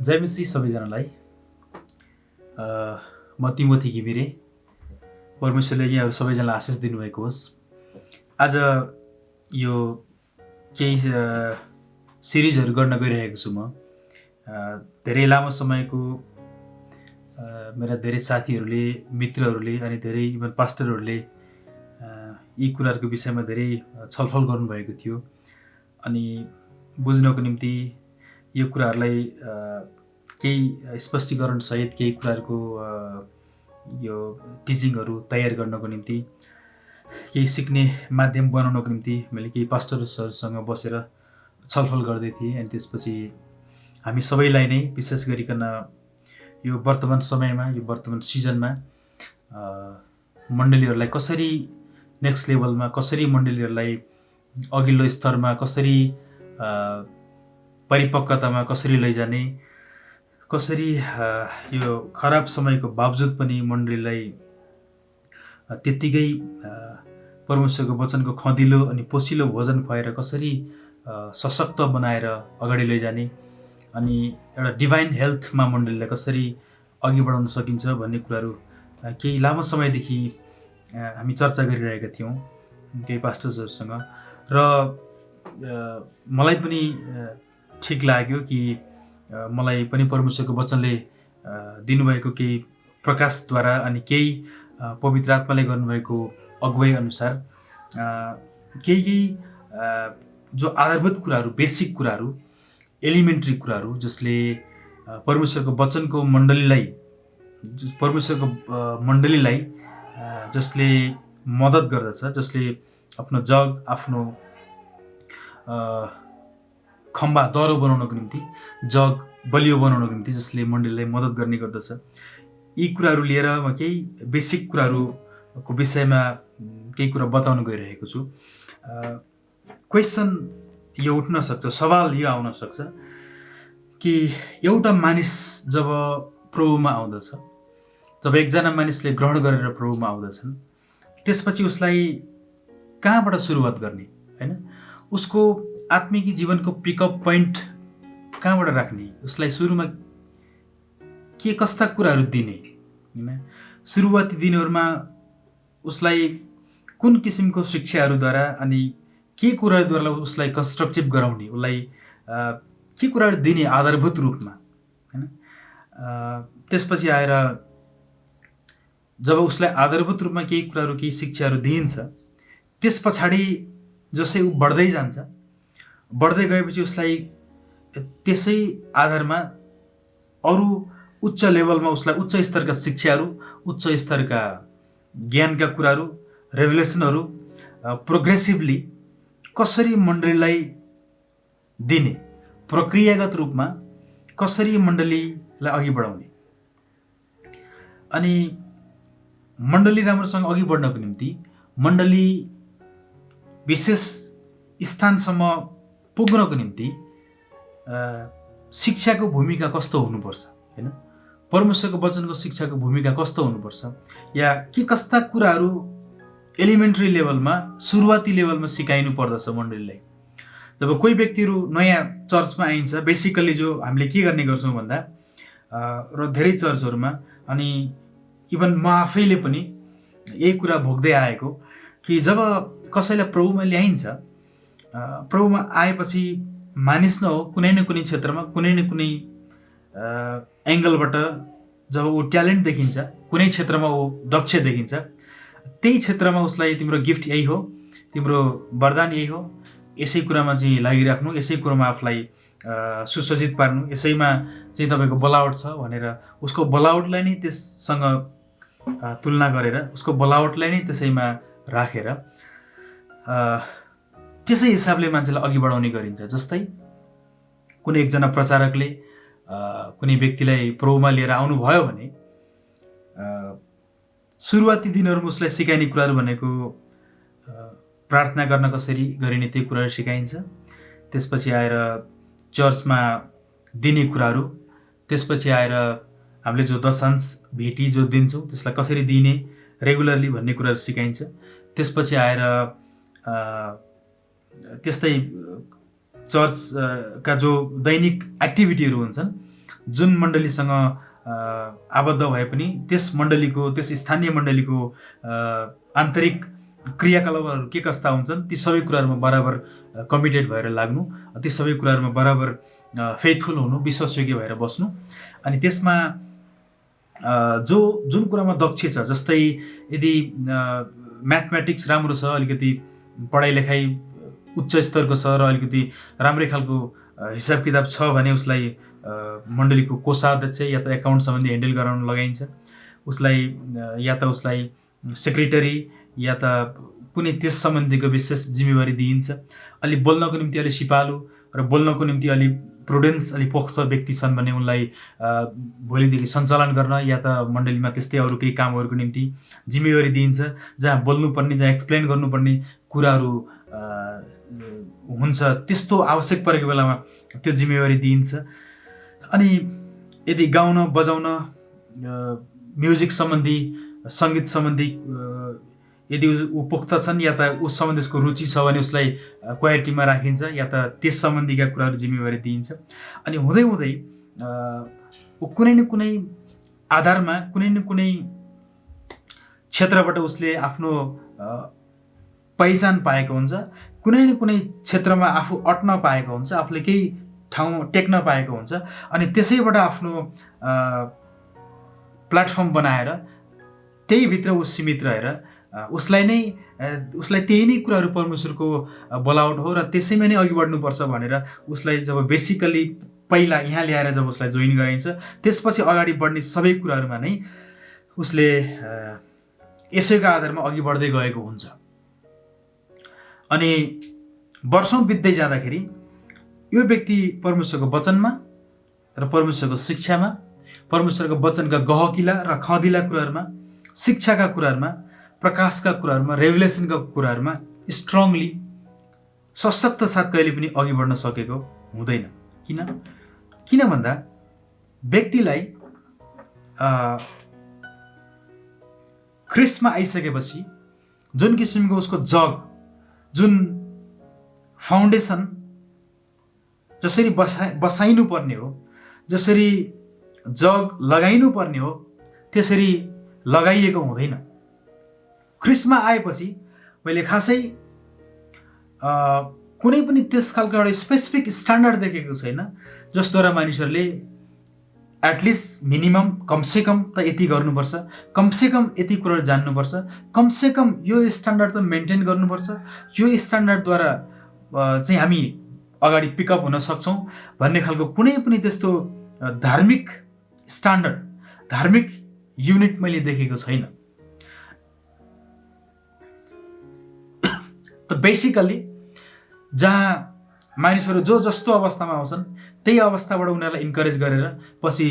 जय मसी सबैजनालाई। म तिमोथी घिमिरे। परमेश्वरले यहाँहरू सबैजनालाई आशिष दिनुभएको होस्। आज यो केही सिरिजहरू गर्न गइरहेको छु। म धेरै लामो समयको मेरा धेरै साथीहरूले, मित्रहरूले अनि धेरै इभन पास्टरहरूले यी कुराहरूको विषयमा धेरै छलफल गर्नुभएको थियो। अनि बुझ्नको निम्ति यो कुराहरूलाई केही स्पष्टीकरण सहित केही कुराहरूको यो टिचिङहरू तयार गर्नको निम्ति, केही सिक्ने माध्यम बनाउनको निम्ति मैले केही पास्टरहरूसँग बसेर छलफल गर्दै थिएँ। अनि त्यसपछि हामी सबैलाई नै विशेष गरिकन यो वर्तमान समयमा, यो वर्तमान सिजनमा मण्डलीहरूलाई कसरी नेक्स्ट लेभलमा, कसरी मण्डलीहरूलाई अघिल्लो स्तरमा, कसरी परिपक्वतामा कसरी लैजाने, कसरी यो खराब समयको बावजुद पनि मण्डलीलाई त्यत्तिकै परमेश्वरको वचनको खँदिलो अनि पोसिलो भोजन खुवाएर कसरी सशक्त बनाएर अगाडि लैजाने, अनि एउटा डिभाइन हेल्थमा मण्डलीलाई कसरी अघि बढाउन सकिन्छ भन्ने कुराहरू केही लामो समयदेखि हामी चर्चा गरिरहेका थियौँ केही पास्टर्सहरूसँग। र मलाई पनि ठिक लाग्यो कि मलाई पनि परमेश्वरको वचनले दिनुभएको केही प्रकाशद्वारा अनि केही पवित्र आत्माले गर्नुभएको अगुवाई अनुसार केही जो आधारभूत कुराहरू, बेसिक कुराहरू, एलिमेन्ट्री कुराहरू जसले परमेश्वरको वचनको मण्डलीलाई जसले मद्दत गर्दछ, जसले आफ्नो जग, आफ्नो खम्बा दह्रो बनाउनको निम्ति, जग बलियो बनाउनको निम्ति जसले मण्डलीलाई मद्दत गर्ने गर्दछ, यी कुराहरू लिएर म केही बेसिक कुराहरूको विषयमा केही कुरा बताउन गइरहेको छु। क्वेसन यो उठ्न सक्छ, सवाल यो आउन सक्छ कि एउटा मानिस जब प्रभुमा आउँदछ, जब एकजना मानिसले ग्रहण गरेर प्रभुमा आउँदछन्, त्यसपछि उसलाई कहाँबाट सुरुवात गर्ने, हैन? उसको आत्मिक जीवनको पिकअप पोइन्ट कहाँबाट राख्ने, उसलाई सुरुमा के कस्ता कुराहरू दिने, हैन? सुरुवाती दिनहरूमा उसलाई कुन किसिमको शिक्षाहरूद्वारा अनि के कुराहरूद्वारा उसलाई कन्स्ट्रक्टिभ गराउने, उसलाई के कुराहरू दिने आधारभूत रूपमा, हैन? त्यसपछि आएर जब उसलाई आधारभूत रूपमा केही कुराहरू, केही शिक्षाहरू दिइन्छ, त्यस पछाडि जसै ऊ बढ्दै जान्छ, बढ्दै गएपछि उसलाई त्यसै आधारमा अरू उच्च लेभलमा उसलाई उच्च स्तरका शिक्षाहरू, उच्च स्तरका ज्ञानका कुराहरू, रेभलेसनहरू प्रोग्रेसिभली कसरी मण्डलीलाई दिने, प्रक्रियागत रूपमा कसरी मण्डलीलाई अघि बढाउने, अनि मण्डली राम्रोसँग अघि बढ्नको निम्ति, मण्डली विशेष स्थानसम्म पुग्नको निम्ति शिक्षाको भूमिका कस्तो हुनुपर्छ, हैन? परमेश्वरको वचनको शिक्षाको भूमिका कस्तो हुनुपर्छ, या के कस्ता कुराहरू एलिमेन्ट्री लेभलमा, सुरुवाती लेभलमा सिकाइनु पर्दछ मण्डलीलाई। जब कोही व्यक्तिहरू नयाँ चर्चमा आइन्छ, बेसिकल्ली जो हामीले के गर्ने गर्छौँ भन्दा, र धेरै चर्चहरूमा, अनि इभन म आफैले पनि यही कुरा भोग्दै आएको कि जब कसैलाई प्रभुमा ल्याइन्छ, प्रभुमा आएपछि मानिस न हो, कुनै न कुनै क्षेत्रमा, कुनै न कुनै एङ्गलबाट जब ऊ ट्यालेन्ट देखिन्छ, कुनै क्षेत्रमा ऊ दक्ष देखिन्छ, त्यही क्षेत्रमा उसलाई तिम्रो गिफ्ट यही हो, तिम्रो वरदान यही हो, यसै कुरामा चाहिँ लागिराख्नु, यसै कुरामा आफूलाई सुसज्जित पार्नु, यसैमा चाहिँ तपाईँको बोलावट छ भनेर उसको बोलावटलाई नै त्यससँग तुलना गरेर, उसको बोलावटलाई नै त्यसैमा राखेर त्यसै हिसाबले मान्छेलाई अघि बढाउने गरिन्छ। जस्तै कुनै एकजना प्रचारकले कुनै व्यक्तिलाई प्रभुमा लिएर आउनुभयो भने सुरुवाती दिनहरूमा उसलाई सिकाइने कुराहरू भनेको प्रार्थना गर्न कसरी गरिने त्यो कुराहरू सिकाइन्छ। त्यसपछि आएर चर्चमा दिने कुराहरू, त्यसपछि आएर हामीले जो दशांश भेटी जो दिन्छौँ त्यसलाई कसरी दिने रेगुलरली भन्ने कुराहरू सिकाइन्छ। त्यसपछि आएर त्यस्तै चर्चका जो दैनिक एक्टिभिटीहरू हुन्छन् जुन मण्डलीसँग आबद्ध भए पनि त्यस मण्डलीको, त्यस स्थानीय मण्डलीको आन्तरिक क्रियाकलापहरू के कस्ता हुन्छन्, ती सबै कुराहरूमा बराबर कमिटेड भएर लाग्नु, ती सबै कुराहरूमा बराबर फेथफुल हुनु, विश्वासयोग्य भएर बस्नु। अनि त्यसमा जुन कुरामा दक्ष छ, जस्तै यदि म्याथमेटिक्स राम्रो छ, अलिकति पढाइ लेखाइ उच्च स्तरको छ र अलिकति राम्रै खालको हिसाब किताब छ भने उसलाई मण्डलीको कोषाध्यक्ष या त एकाउन्ट सम्बन्धी ह्यान्डल गराउन लगाइन्छ, उसलाई या त उसलाई सेक्रेटरी या त कुनै त्यस सम्बन्धीको विशेष जिम्मेवारी दिइन्छ। अलि बोल्नको निम्ति अलि सिपालु र बोल्नको निम्ति अलि प्रुडेन्स, अलि पोख्त व्यक्ति छन् भने उनलाई भोलिदेखि सञ्चालन गर्न या त मण्डलीमा त्यस्तै अरू केही कामहरूको निम्ति जिम्मेवारी दिइन्छ, जहाँ बोल्नुपर्ने, जहाँ एक्सप्लेन गर्नुपर्ने कुराहरू हुन्छ, त्यस्तो आवश्यक परेको बेलामा त्यो जिम्मेवारी दिइन्छ। अनि यदि गाउन बजाउन, म्युजिक सम्बन्धी, सङ्गीत सम्बन्धी यदि ऊ पोख्त छन् या त उस सम्बन्धी उसको रुचि छ भने उसलाई क्वायर टिममा राखिन्छ या त त्यस सम्बन्धीका कुराहरू जिम्मेवारी दिइन्छ। अनि हुँदै हुँदै ऊ कुनै न कुनै आधारमा, कुनै न कुनै क्षेत्रबाट उसले आफ्नो पहिचान पाएको हुन्छ, कुनै न कुनै क्षेत्रमा आफू अट्न पाएको हुन्छ, आफूले केही ठाउँ टेक्न पाएको हुन्छ। अनि त्यसैबाट आफ्नो प्लेटफर्म बनाएर त्यही भित्र ऊ सीमित रहेर उसलाई त्यही नै कुराहरू परमेश्वरको बोलावट हो र त्यसैमा नै अघि बढ्नुपर्छ भनेर उसलाई जब बेसिकली पहिला यहाँ ल्याएर जब उसलाई जोइन गराइन्छ, त्यसपछि अगाडि बढ्ने सबै कुराहरूमा नै उसले यसैको आधारमा अघि बढ्दै गएको हुन्छ। अनि वर्षौँ बित्दै जाँदाखेरि यो व्यक्ति परमेश्वरको वचनमा र परमेश्वरको शिक्षामा, परमेश्वरको वचनका गहकिला र खदिला कुराहरूमा, शिक्षाका कुराहरूमा, प्रकाशका कुराहरूमा, रेभलेसनका कुराहरूमा स्ट्रङली, सशक्त साथ कहिले पनि अघि बढ्न सकेको हुँदैन। किन भन्दा व्यक्तिलाई ख्रिस्टमा आइसकेपछि जुन किसिमको उसको जग, जुन फाउन्डेसन जसरी बसाइनु पर्ने हो, जसरी जग लगाइनु पर्ने हो, त्यसरी लगाइएको हुँदैन। ख्रिस्टमा आएपछि मैले खासै कुनै पनि त्यस खालको एउटा स्पेसिफिक स्ट्यान्डर्ड देखेको छैन जसद्वारा मानिसहरूले एटलिस्ट मिनिमम कमसेकम त यति गर्नुपर्छ, कमसेकम यति कुराहरू जान्नुपर्छ, कमसेकम यो स्ट्यान्डर्ड त मेन्टेन गर्नुपर्छ, यो स्ट्यान्डर्डद्वारा चाहिँ हामी अगाडि पिकअप हुन सक्छौँ भन्ने खालको कुनै पनि त्यस्तो धार्मिक स्ट्यान्डर्ड, धार्मिक युनिट मैले देखेको छैन। त बेसिकली जहाँ मानिसहरू जो जस्तो अवस्थामा आउँछन् त्यही अवस्थाबाट उनीहरूलाई इन्करेज गरेर पछि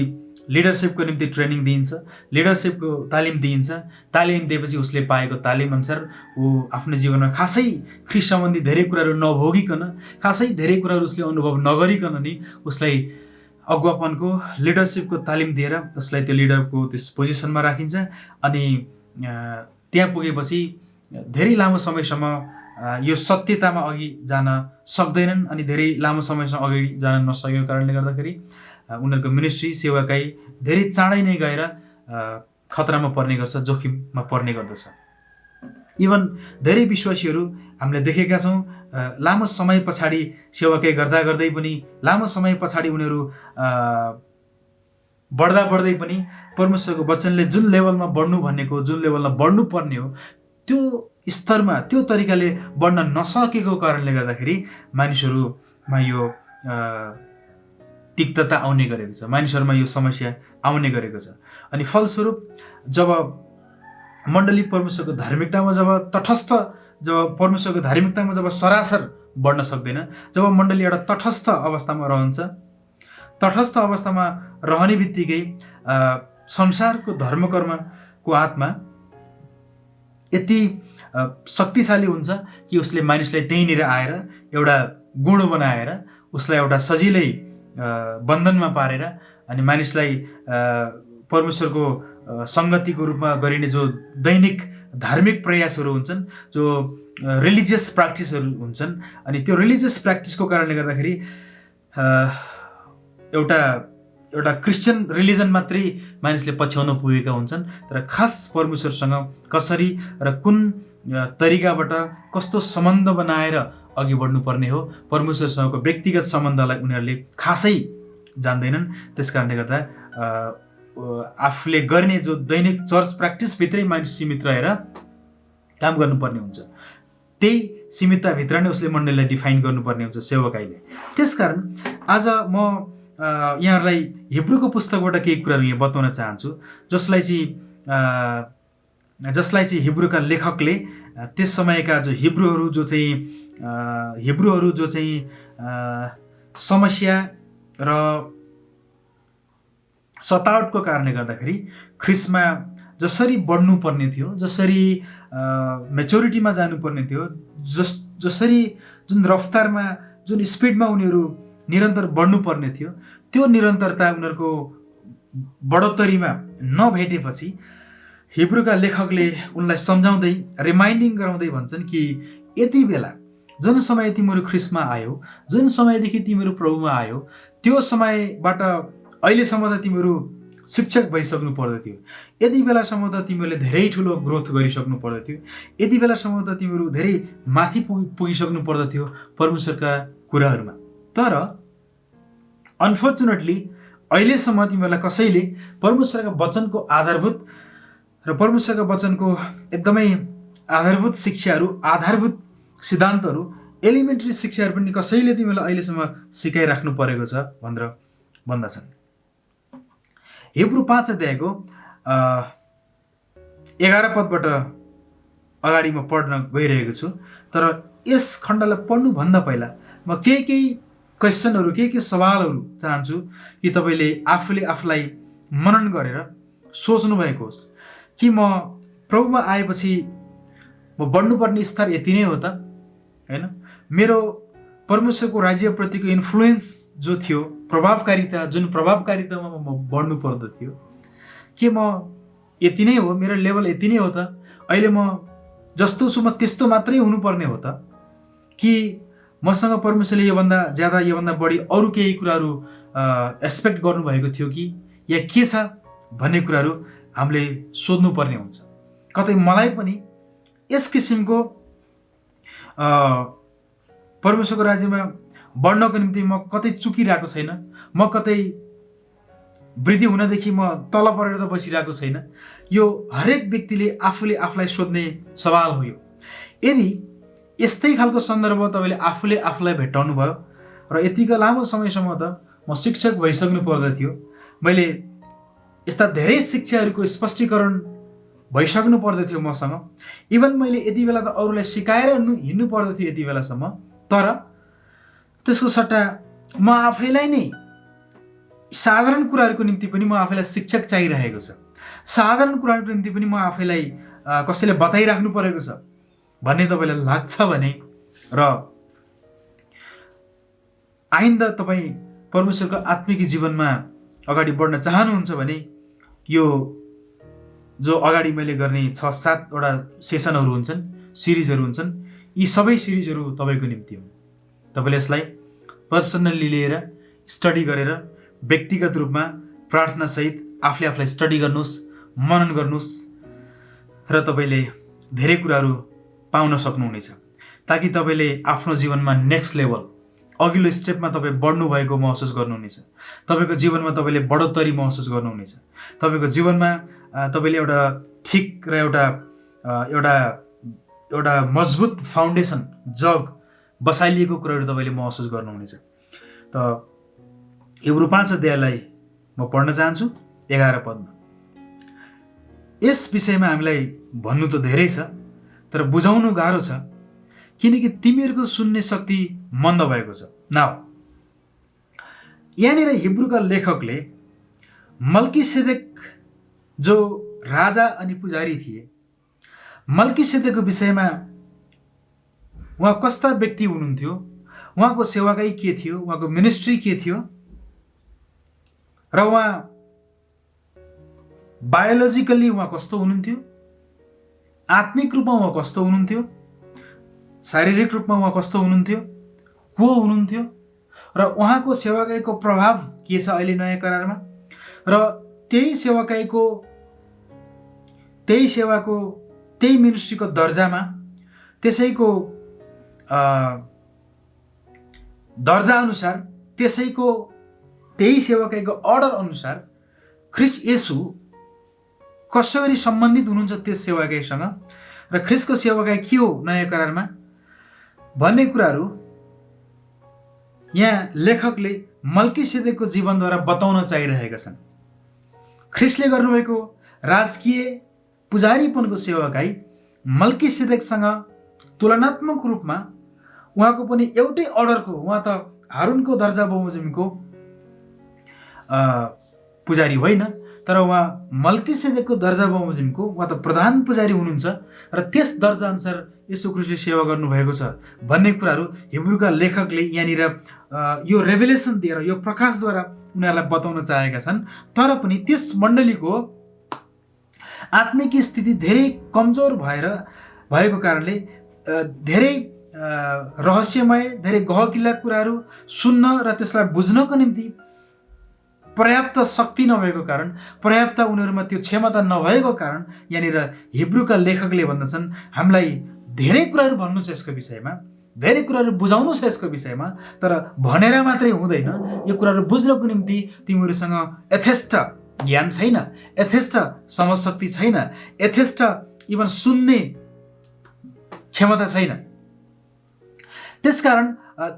लिडरसिपको निम्ति ट्रेनिङ दिइन्छ, लिडरसिपको तालिम दिइन्छ। तालिम दिएपछि उसले पाएको तालिम अनुसार ऊ आफ्नो जीवनमा खासै ख्रिस्ट सम्बन्धी धेरै कुराहरू नभोगिकन, खासै धेरै कुराहरू उसले अनुभव नगरिकन नि उसलाई अगुवापनको, लिडरसिपको तालिम दिएर उसलाई त्यो लिडरको त्यस पोजिसनमा राखिन्छ। अनि त्यहाँ पुगेपछि धेरै लामो समयसम्म यो सत्यतामा अघि जान सक्दैनन् अनि धेरै लामो समयसम्म अगाडि जान नसकेको कारणले गर्दाखेरि उनीहरूको मिनिस्ट्री, सेवाकाई धेरै चाँडै नै गएर खतरामा पर्ने गर्छ, जोखिममा पर्ने गर्दछ। इभन धेरै विश्वासीहरू हामीले देखेका छौँ लामो समय पछाडि सेवाकाई गर्दा गर्दै पनि, लामो समय पछाडि उनीहरू बढ्दा बढ्दै पनि परमेश्वरको वचनले जुन लेभलमा बढ्नु भनेको, जुन लेभलमा बढ्नु पर्ने हो त्यो स्तरमा, त्यो तरिकाले बढ्न नसकेको कारणले गर्दाखेरि मानिसहरूमा यो तिक्तता आउने गरेको छ, मानिसहरूमा यो समस्या आउने गरेको छ। अनि फलस्वरूप जब मण्डली परमेश्वरको धार्मिकतामा जब तटस्थ, जब परमेश्वरको धार्मिकतामा जब सरासर बढ्न सक्दैन, जब मण्डली एउटा तटस्थ अवस्थामा रहन्छ, तटस्थ अवस्थामा रहने बित्तिकै संसारको धर्मकर्मको आत्मा यति शक्तिशाली हुन्छ कि उसले मानिसलाई त्यहीँनिर आएर एउटा गुण बनाएर उसलाई एउटा सजिलै बन्धनमा पारेर अनि मानिसलाई परमेश्वरको सङ्गतिको रूपमा गरिने जो दैनिक धार्मिक प्रयासहरू हुन्छन्, जो रिलिजियस प्र्याक्टिसहरू हुन्छन्, अनि त्यो रिलिजियस प्र्याक्टिसको कारणले गर्दाखेरि एउटा एउटा क्रिस्चियन रिलिजन मात्रै मानिसले पछ्याउन पुगेका हुन्छन्, तर खास परमेश्वरसँग कसरी र कुन तरिकाबाट कस्तो सम्बन्ध बनाएर अघि बढ्नुपर्ने हो, परमेश्वरसँगको व्यक्तिगत सम्बन्धलाई उनीहरूले खासै जान्दैनन्। त्यस कारणले गर्दा आफूले गर्ने जो दैनिक चर्च प्र्याक्टिसभित्रै मानिस सीमित रहेर काम गर्नुपर्ने हुन्छ, त्यही सीमितताभित्र नै उसले मण्डलीलाई डिफाइन गर्नुपर्ने हुन्छ सेवकाईले। त्यसकारण आज म यहाँहरूलाई हिब्रूको पुस्तकबाट केही कुराहरू यहाँ बताउन चाहन्छु, जसलाई चाहिँ हिब्रूका लेखकले त्यस समयका जो हिब्रूहरू जो चाहिँ समस्या र सतावटको कारणले गर्दाखेरि ख्रिस्टमा जसरी बढ्नुपर्ने थियो, जसरी मेच्योरिटीमा जानुपर्ने थियो, जसरी जुन रफ्तारमा जुन स्पिडमा उनीहरू निरन्तर बढ्नुपर्ने थियो, त्यो निरन्तरता उनीहरूको बढोत्तरीमा नभेटेपछि हिब्रूका लेखकले उनलाई सम्झाउँदै रिमाइन्डिङ गराउँदै भन्छन् कि यति बेला जुन समय तिमीहरू ख्रिस्टमा आयो, जुन समयदेखि तिमीहरू प्रभुमा आयो, त्यो समयबाट अहिलेसम्म त तिमीहरू शिक्षक भइसक्नु पर्दथ्यो, यति बेलासम्म त तिमीहरूले धेरै ठुलो ग्रोथ गरिसक्नु पर्दथ्यो, यति बेलासम्म त तिमीहरू धेरै माथि पुगिसक्नु पर्दथ्यो परमेश्वरका कुराहरूमा। तर अनफर्चुनेटली अहिलेसम्म तिमीहरूलाई कसैले परमेश्वरका वचनको आधारभूत र परमेश्वरका वचनको एकदमै आधारभूत शिक्षाहरू, आधारभूत सिद्धान्तहरू, एलिमेन्ट्री शिक्षाहरू पनि कसैले तिमीलाई अहिलेसम्म सिकाइराख्नु परेको छ भनेर भन्दछन्। हिब्रू 5 अध्यायको 11 पदबाट अगाडि म पढ्न गइरहेको छु, तर यस खण्डलाई पढ्नुभन्दा पहिला म केही क्वेसनहरू, केही सवालहरू चाहन्छु कि तपाईँले आफूले आफूलाई मनन गरेर सोच्नु भएको होस् कि म प्रभुमा आएपछि म बढ्नुपर्ने स्तर यति नै हो त, होइन? मेरो परमेश्वरको राज्यप्रतिको इन्फ्लुएन्स जो थियो, जुन प्रभावकारितामा म बढ्नु पर्दथ्यो, के म यति नै हो, मेरो लेभल यति नै हो त, अहिले म जस्तो छु म त्यस्तो मात्रै हुनुपर्ने हो त, कि मसँग परमेश्वरले योभन्दा ज्यादा, योभन्दा बढी अरू केही कुराहरू एक्सपेक्ट गर्नुभएको थियो कि, या के छ भन्ने कुराहरू हामीले सोध्नुपर्ने हुन्छ। कतै मलाई पनि यस किसिमको परमेश्वरको राज्यमा बढ्नको निम्ति म कतै चुकिरहेको छैन, म कतै वृद्धि हुनदेखि म तल परेर त बसिरहेको छैन। यो हरेक व्यक्तिले आफूले आफूलाई सोध्ने सवाल हो। यो यदि यस्तै खालको सन्दर्भ तपाईँले आफूले आफूलाई भेट्टाउनु भयो र यतिको लामो समयसम्म त म शिक्षक भइसक्नु पर्दथ्यो, मैले यस्ता धेरै शिक्षाहरूको स्पष्टीकरण भइसक्नु पर्दथ्यो मसँग, इभन मैले यति बेला त अरूलाई सिकाएर हिँड्नु पर्दथ्यो यति बेलासम्म, तर त्यसको सट्टा म आफैलाई नै साधारण कुराहरूको निम्ति पनि म आफैलाई शिक्षक चाहिरहेको छ, साधारण कुराहरूको निम्ति पनि म आफैलाई कसैले बताइराख्नु परेको छ भन्ने तपाईँलाई लाग्छ भने, र आइन्दा तपाईँ परमेश्वरको आत्मिक जीवनमा अगाडि बढ्न चाहनुहुन्छ भने यो जो अगाडि मैले गर्ने 6-7वटा सेसनहरू हुन्छन्, सिरिजहरू हुन्छन्, यी सबै सिरिजहरू तपाईँको निम्ति हो। तपाईँले यसलाई पर्सनल्ली लिएर स्टडी गरेर व्यक्तिगत रूपमा प्रार्थनासहित आफूलाई स्टडी गर्नुहोस्, मनन गर्नुहोस् र तपाईँले धेरै कुराहरू पाउन सक्नुहुनेछ, ताकि तपाईँले आफ्नो जीवनमा नेक्स्ट लेभल, अघिल्लो स्टेपमा तपाईँ बढ्नु भएको महसुस गर्नुहुनेछ, तपाईँको जीवनमा तपाईँले बढोत्तरी महसुस गर्नुहुनेछ, तपाईँको जीवनमा तपाईँले एउटा ठिक र एउटा मजबुत फाउन्डेसन, जग बसाइलिएको कुराहरू तपाईँले महसुस गर्नुहुनेछ। त हिब्रू 5 अध्यायलाई म पढ्न चाहन्छु 11 पदमा। यस विषयमा हामीलाई भन्नु त धेरै छ, तर बुझाउनु गाह्रो छ, किनकि तिमीहरूको सुन्ने शक्ति मन्द भएको छ। नाउ यहाँनिर हिब्रूका लेखकले मल्कीसेदेक जो राजा अनि पुजारी थिए, मल्कीसेदेकको विषयमा उहाँ कस्ता व्यक्ति हुनुहुन्थ्यो, उहाँको सेवाकाई के थियो, उहाँको मिनिस्ट्री के थियो, र उहाँ बायोलोजिकल्ली उहाँ कस्तो हुनुहुन्थ्यो, आत्मिक रूपमा उहाँ कस्तो हुनुहुन्थ्यो, शारीरिक रूपमा उहाँ कस्तो हुनुहुन्थ्यो, को हुनुहुन्थ्यो, र उहाँको सेवाकाईको प्रभाव के छ अहिले नयाँ करारमा, र त्यही सेवाको त्यही मिनिस्ट्रीको दर्जामा, त्यसैको दर्जा अनुसार, त्यही सेवाकाईको अर्डर अनुसार ख्रीष्ट येशू कसरी सम्बन्धित हुनुहुन्छ त्यस सेवाकाईसँग, र ख्रीष्टको सेवाकाई के हो नयाँ करारमा भन्ने कुराहरू यहाँ लेखकले मल्कीसेदेकको जीवनद्वारा बताउन चाहिरहेका छन्। ख्रीष्टले गर्नुभएको राजकीय पुजारीपनको सेवाकाई मल्कीसेदेकसँग तुलनात्मक रूपमा उहाँको पनि एउटै अर्डरको, उहाँ त हारुनको दर्जा बमोजिमको पुजारी होइन, तर उहाँ मल्कीसेदेकको दर्जा बमोजिमको, उहाँ त प्रधान पुजारी हुनुहुन्छ र त्यस दर्जा अनुसार येशू ख्रीष्टले सेवा गर्नुभएको छ भन्ने कुराहरू हिब्रूका लेखकले यहाँनिर यो रेभेलेसन दिएर, यो प्रकाशद्वारा उनीहरूलाई बताउन चाहेका छन्। तर पनि त्यस मण्डलीको आत्मिक स्थिति धेरै कमजोर भएको कारणले धेरै रहस्यमय, धेरै गहकिला कुराहरू सुन्न र त्यसलाई बुझ्नको निम्ति पर्याप्त शक्ति नभएको कारण, पर्याप्त उनीहरूमा त्यो क्षमता नभएको कारण यहाँनिर हिब्रूका लेखकले भन्दछन् हामीलाई धेरै कुराहरू भन्नु छ यसको विषयमा, धेरै कुराहरू बुझाउनु छ यसको विषयमा, तर भनेर मात्रै हुँदैन। यो कुराहरू बुझ्नको निम्ति तिमीहरूसँग यथेष्ट ज्ञान छैन, यथेष्ट समझशक्ति छैन, यथेष्ट इभन सुन्ने क्षमता छैन। त्यसकारण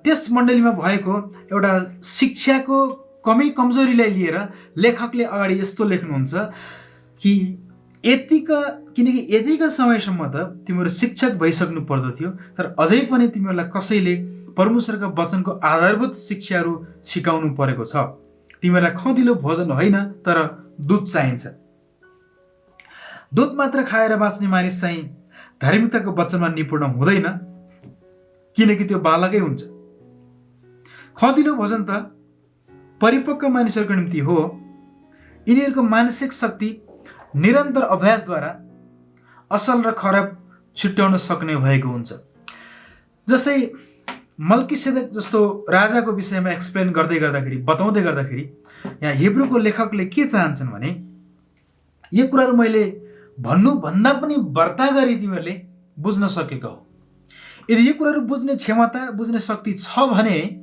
त्यस मण्डलीमा भएको एउटा शिक्षाको कमी कमजोरीलाई लिएर लेखकले अगाडि यस्तो लेख्नुहुन्छ कि किनकि यतिका समयसम्म त तिमीहरू शिक्षक भइसक्नु पर्दथ्यो, तर अझै पनि तिमीहरूलाई कसैले परमेश्वरका वचनको आधारभूत शिक्षाहरू सिकाउनु परेको छ। तिमीहरूलाई खदिलो भोजन होइन तर दुध चाहिन्छ। दुध मात्र खाएर बाँच्ने मानिस चाहिँ धार्मिकताको वचनमा निपुण हुँदैन, किनकि त्यो बालकै हुन्छ। खदिलो भोजन त परिपक्व मानिसहरूको निम्ति हो। यिनीहरूको मानसिक शक्ति निरन्तर अभ्यासद्वारा असल र खराब छुट्याउन सक्ने भएको हुन्छ। जसै मल्कीसेदेक जस्तो राजाको विषयमा एक्सप्लेन बताउँदै गर्दाखेरि यहाँ हिब्रूको लेखकले के चाहन्छन् भने यो कुराहरू मैले भन्नुभन्दा पनि बढ्ता गरी तिमीहरूले बुझ्न सकेको हो। यदि यो कुराहरू बुझ्ने क्षमता, बुझ्ने शक्ति छ भने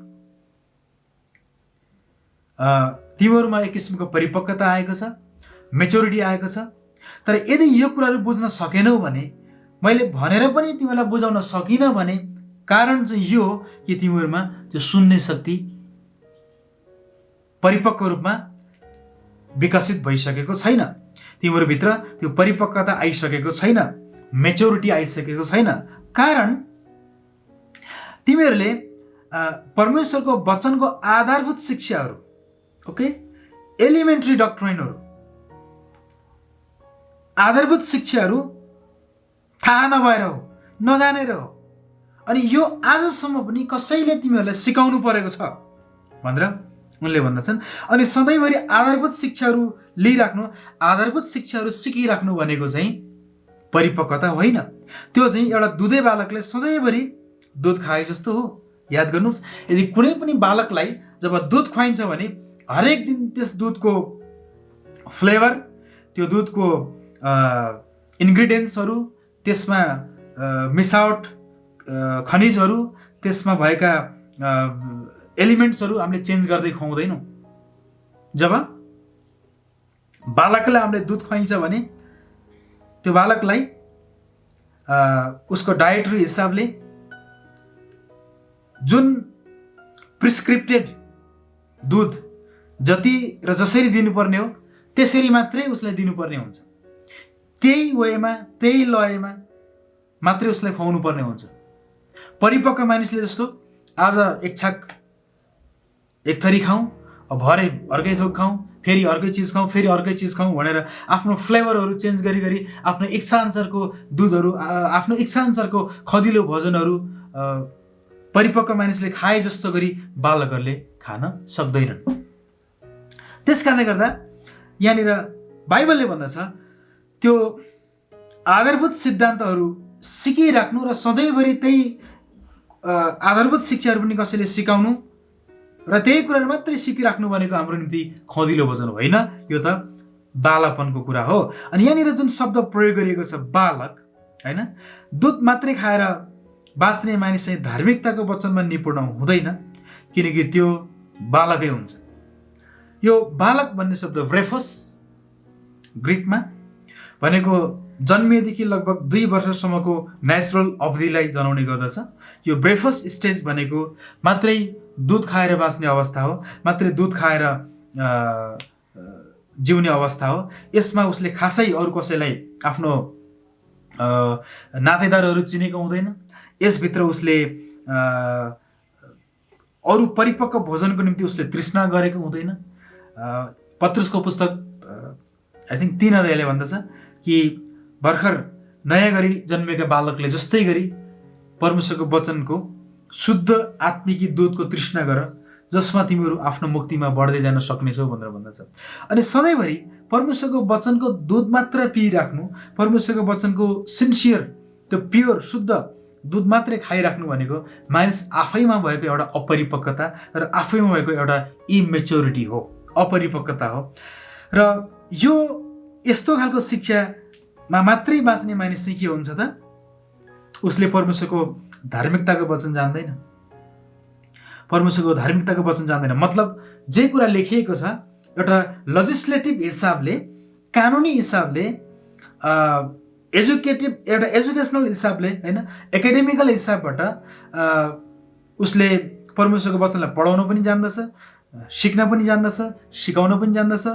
तिमीहरूमा एक किसिमको परिपक्वता आएको छ, मेच्योरिटी आएको छ। तर यदि यो कुराहरू बुझ्न सकेनौ भने, मैले भनेर पनि तिमीलाई बुझाउन सकिनँ भने कारण चाहिँ यो हो कि तिमीहरूमा त्यो सुन्ने शक्ति परिपक्व रूपमा विकसित भइसकेको छैन, तिमीहरूभित्र त्यो परिपक्वता आइसकेको छैन, मेच्योरिटी आइसकेको छैन। कारण तिमीहरूले परमेश्वरको वचनको आधारभूत शिक्षाहरू, एलिमेन्ट्री डक्ट्रिनहरू, आधारभूत शिक्षाहरू थाहा नभएर हो, नजानेर हो। अनि यो आजसम्म पनि कसैले तिमीहरूलाई सिकाउनु परेको छ भनेर उनले भन्दछन्। अनि सधैँभरि आधारभूत शिक्षाहरू लिइराख्नु, आधारभूत शिक्षाहरू सिकिराख्नु भनेको चाहिँ परिपक्वता होइन। त्यो चाहिँ एउटा दुधे बालकले सधैँभरि दुध खाए जस्तो हो। याद गर्नुहोस्, यदि कुनै पनि बालकलाई जब दुध खुवाइन्छ भने हरेक दिन त्यस दुधको फ्लेभर, त्यो दुधको इन्ग्रिडियन्ट्सहरू, त्यसमा मिसावट खनिजहरू, त्यसमा भएका एलिमेन्ट्सहरू हामीले चेन्ज गर्दै खुवाउँदैनौँ। जब बालकलाई हामीले दुध खुवाइन्छ भने त्यो बालकलाई उसको डायटरी हिसाबले जुन प्रिस्क्रिप्टेड दुध जति र जसरी दिनुपर्ने हो त्यसरी मात्रै उसलाई दिनुपर्ने हुन्छ। त्यही वेमा, त्यही लयमा मात्रै उसलाई खुवाउनु पर्ने हुन्छ। परिपक्व मानिसले जस्तो आज एक छाक एक थरी खाउँ, भरे अर्कै थोक खाउँ, फेरि अर्कै चिज खाउँ, फेरि अर्कै चिज खाउँ भनेर आफ्नो फ्लेभरहरू चेन्ज गरी आफ्नो इच्छाअनुसारको दुधहरू, आफ्नो इच्छाअनुसारको खदिलो भोजनहरू परिपक्व मानिसले खाए जस्तो गरी बालकहरूले खान सक्दैनन्। त्यस कारणले गर्दा यहाँनिर बाइबलले भन्दछ त्यो आधारभूत सिद्धान्तहरू सिकिराख्नु र सधैँभरि त्यही आधारभूत शिक्षाहरू पनि कसैले सिकाउनु र त्यही कुराहरू मात्रै सिकिराख्नु भनेको हाम्रो निम्ति खँदिलो वचन होइन, यो त बालकपनको कुरा हो। अनि यहाँनिर जुन शब्द प्रयोग गरिएको छ बालक, होइन, दुध मात्रै खाएर बाँच्ने मानिस चाहिँ धार्मिकताको वचनमा निपुण हुँदैन, किनकि त्यो बालकै हुन्छ। यो बालक भन्ने शब्द ब्रेफस ग्रिकमा भनेको जन्मिएदेखि लगभग 2 वर्षसम्मको नेचुरल अवधिलाई जनाउने गर्दछ। यो ब्रेफस स्टेज भनेको मात्रै दुध खाएर बाँच्ने अवस्था हो, मात्रै दुध खाएर जिउने अवस्था हो। यसमा उसले खासै अरू कसैलाई आफ्नो नातेदारहरू चिनेको हुँदैन। यसभित्र उसले अरू परिपक्व भोजनको निम्ति उसले तृष्णा गरेको हुँदैन। पत्रुसको पुस्तक आई थिङ्क 3 अध्यायले भन्दछ कि भर्खर नयाँ गरी जन्मेका बालकले जस्तै गरी परमेश्वरको वचनको शुद्ध आत्मिकी दूधको तृष्णा गर, जसमा तिमीहरू आफ्नो मुक्तिमा बढ्दै जान सक्नेछौ भनेर भन्दछ। अनि सधैँभरि परमेश्वरको वचनको दूध मात्र पिइराख्नु, परमेश्वरको वचनको सिन्सियर त्यो प्योर शुद्ध दूध मात्रै खाइराख्नु भनेको मानिस आफैमा भएको एउटा अपरिपक्वता र आफैमा भएको एउटा इमेच्योरिटी हो, अपरिपक्वता हो। र यो यस्तो खालको शिक्षामा मात्रै बाँच्ने मानिस चाहिँ के हुन्छ त? उसले परमेश्वरको धार्मिकताको वचन जान्दैन, परमेश्वरको धार्मिकताको वचन जान्दैन। मतलब जे कुरा लेखिएको छ एउटा लेजिस्लेटिभ हिसाबले, कानुनी हिसाबले, एउटा एजुकेसनल हिसाबले, होइन, एकाडेमिकल हिसाबबाट उसले परमेश्वरको वचनलाई पढाउन पनि जान्दछ, सिक्न पनि जान्दछ, सिकाउन पनि जान्दछ,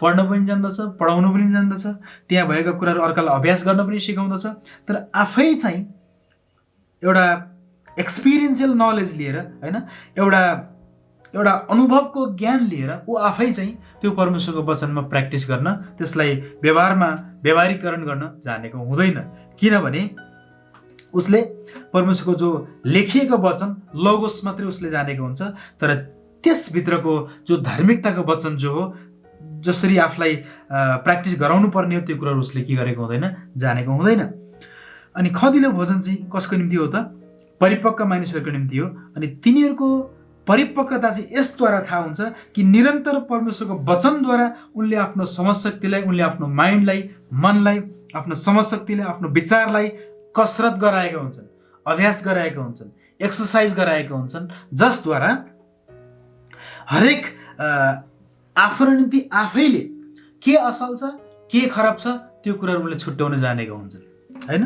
पढ्न पनि जान्दछ, पढाउन पनि जान्दछ, त्यहाँ भएका कुराहरू अर्कालाई अभ्यास गर्न पनि सिकाउँदछ। तर आफै चाहिँ एउटा एक्सपिरियन्सियल नलेज लिएर, होइन, एउटा अनुभवको ज्ञान लिएर ऊ आफै चाहिँ त्यो परमेश्वरको वचनमा प्र्याक्टिस गर्न, त्यसलाई व्यवहारीकरण गर्न जानेको हुँदैन। किनभने उसले परमेश्वरको जो लेखिएको वचन लोगोस मात्रै उसले जानेको हुन्छ, तर त्यसभित्रको जो धार्मिकताको वचन जो हो, जसरी आफूलाई प्र्याक्टिस गराउनु पर्ने हो, त्यो कुराहरू उसले के गरेको हुँदैन, जानेको हुँदैन। अनि खँदिलो भोजन चाहिँ कसको निम्ति हो त? परिपक्व मानिसहरूको निम्ति हो। अनि तिनीहरूको परिपक्वता चाहिँ यसद्वारा थाहा हुन्छ कि निरन्तर परमेश्वरको वचनद्वारा उनले आफ्नो समझशक्तिलाई, उनले आफ्नो माइन्डलाई, मनलाई, आफ्नो समझशक्तिलाई, आफ्नो विचारलाई कसरत गराएका हुन्छन्, अभ्यास गराएका हुन्छन्, एक्सर्साइज गराएका हुन्छन्, जसद्वारा हरेक आफ्नो निम्ति आफैले के असल छ, के खराब छ, त्यो कुराहरू उनले छुट्याउन जानेका हुन्छन्, होइन?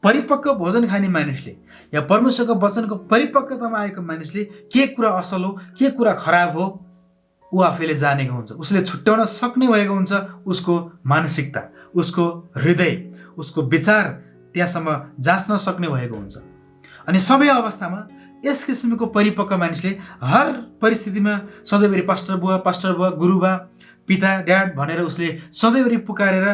परिपक्व भोजन खाने मानिसले या परमेश्वरको वचनको परिपक्वतामा आएको मानिसले के कुरा असल हो, के कुरा खराब हो, ऊ आफैले जानेको हुन्छ। उसले छुट्याउन सक्ने भएको हुन्छ। उसको मानसिकता, उसको हृदय, उसको विचार त्यहाँसम्म जाँच्न सक्ने भएको हुन्छ। अनि सबै अवस्थामा यस किसिमको परिपक्व मानिसले हर परिस्थितिमा सधैँभरि पास्टर बुवा, गुरुबा, पिता, ड्याड भनेर उसले सधैँभरि पुकारेर,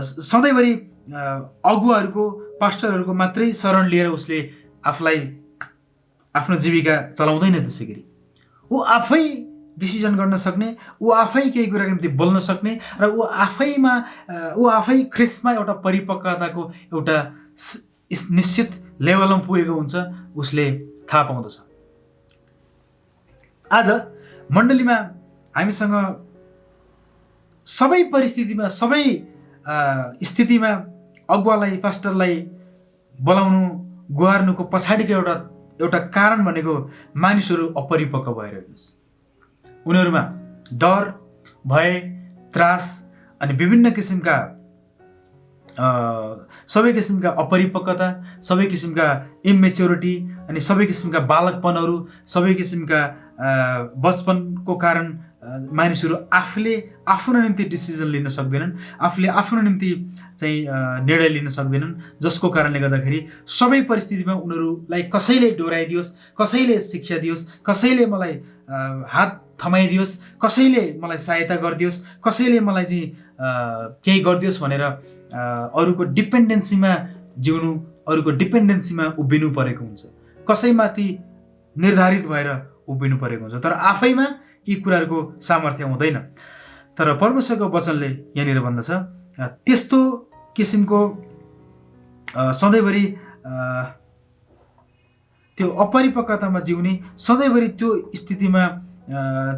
सधैँभरि अगुवाहरूको, पास्टरहरूको मात्रै शरण लिएर उसले आफूलाई आफ्नो जीविका चलाउँदैन। त्यसै गरी ऊ आफै डिसिजन गर्न सक्ने, ऊ आफै केही कुराको निम्ति बोल्न सक्ने, र ऊ आफै ख्रिस्टमा एउटा परिपक्वताको एउटा निश्चित लेभलमा पुगेको हुन्छ, उसले थाहा पाउँदछ। आज मण्डलीमा हामीसँग सबै परिस्थितिमा, सबै स्थितिमा अगुवालाई, पास्टरलाई बोलाउनु, गुहार्नुको पछाडिको एउटा कारण भनेको मानिसहरू अपरिपक्व भइरहेको छ। उनीहरूमा डर, भय, त्रास अनि विभिन्न किसिमका सबै किसिमका अपरिपक्वता, सबै किसिमका इमेच्योरिटी अनि सबै किसिमका बालकपनहरू, सबै किसिमका बचपनको कारण मानिसहरू आफूले आफ्नो निम्ति डिसिजन लिन सक्दैनन्, आफूले आफ्नो निम्ति चाहिँ निर्णय लिन सक्दैनन्, जसको कारणले गर्दाखेरि सबै परिस्थितिमा उनीहरूलाई कसैले डोराइदियोस्, कसैले शिक्षा दियोस्, कसैले मलाई हात थमाइदियोस्, कसैले मलाई सहायता गरिदियोस्, कसैले मलाई चाहिँ केही गरिदियोस् भनेर अरूको डिपेन्डेन्सीमा जिउनु, अरूको डिपेन्डेन्सीमा उभिनु परेको हुन्छ, कसैमाथि निर्धारित भएर उभिनु परेको हुन्छ। तर आफैमा यी कुराहरूको सामर्थ्य हुँदैन। तर परमेश्वरको वचनले यहाँनिर भन्दछ त्यस्तो किसिमको सधैँभरि त्यो अपरिपक्वतामा जिउने, सधैँभरि त्यो स्थितिमा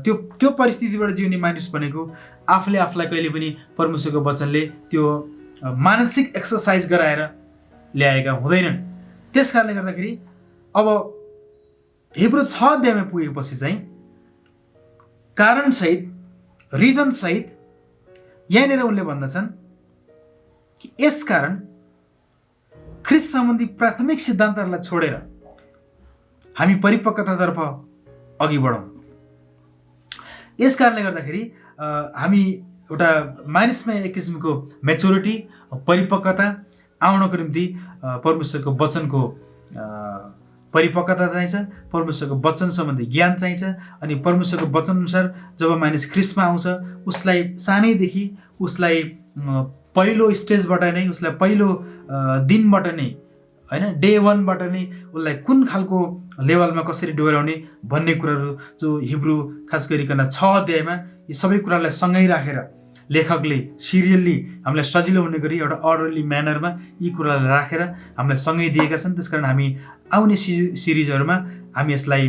त्यो परिस्थितिबाट जिउने मानिस भनेको आफूले आफूलाई कहिले पनि परमेश्वरको वचनले त्यो मानसिक एक्सर्साइज गराएर ल्याएका हुँदैनन्। त्यस कारणले गर्दाखेरि अब हिब्रू 6 अध्यायमा पुगेपछि चाहिँ कारणसहित, रिजनसहित यहाँनिर उनले भन्दछन् कि यसकारण ख्रिस्ट सम्बन्धी प्राथमिक सिद्धान्तहरूलाई छोडेर हामी परिपक्वतातर्फ अघि बढौँ। यस कारणले गर्दाखेरि हामी एउटा मानिसमा एक किसिमको मेच्योरिटी, परिपक्वता आउनको निम्ति परमेश्वरको वचनको परिपक्वता चाहिन्छ, परमेश्वरको वचन सम्बन्धी ज्ञान चाहिन्छ। अनि परमेश्वरको वचनअनुसार जब मानिस ख्रिस्टमा आउँछ, उसलाई सानैदेखि उसलाई पहिलो स्टेजबाट नै, उसलाई पहिलो दिनबाट नै, होइन, डे 1बाट नै उसलाई कुन खालको लेभलमा कसरी डोहोऱ्याउने भन्ने कुराहरू जो हिब्रू खास गरिकन 6 अध्यायमा यी सबै कुरालाई सँगै राखेर लेखकले सिरियल्ली हामीलाई सजिलो हुने गरी एउटा अर्डरली म्यानरमा यी कुरालाई राखेर हामीलाई सँगै दिएका छन्। त्यसकारण हामी आउने सिरिजहरूमा हामी यसलाई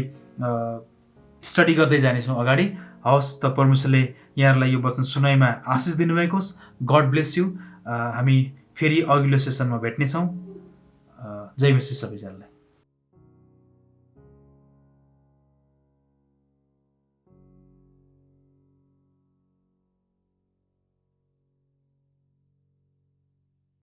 स्टडी गर्दै जानेछौँ अगाडि। हवस् त परमेश्वरले यहाँहरूलाई यो वचन सुनाइमा आशिष दिनुभएको होस्। God bless you. हामी फेरि अघिल्लो सेसनमा भेट्नेछौँ। जय मसीह सबैजनालाई।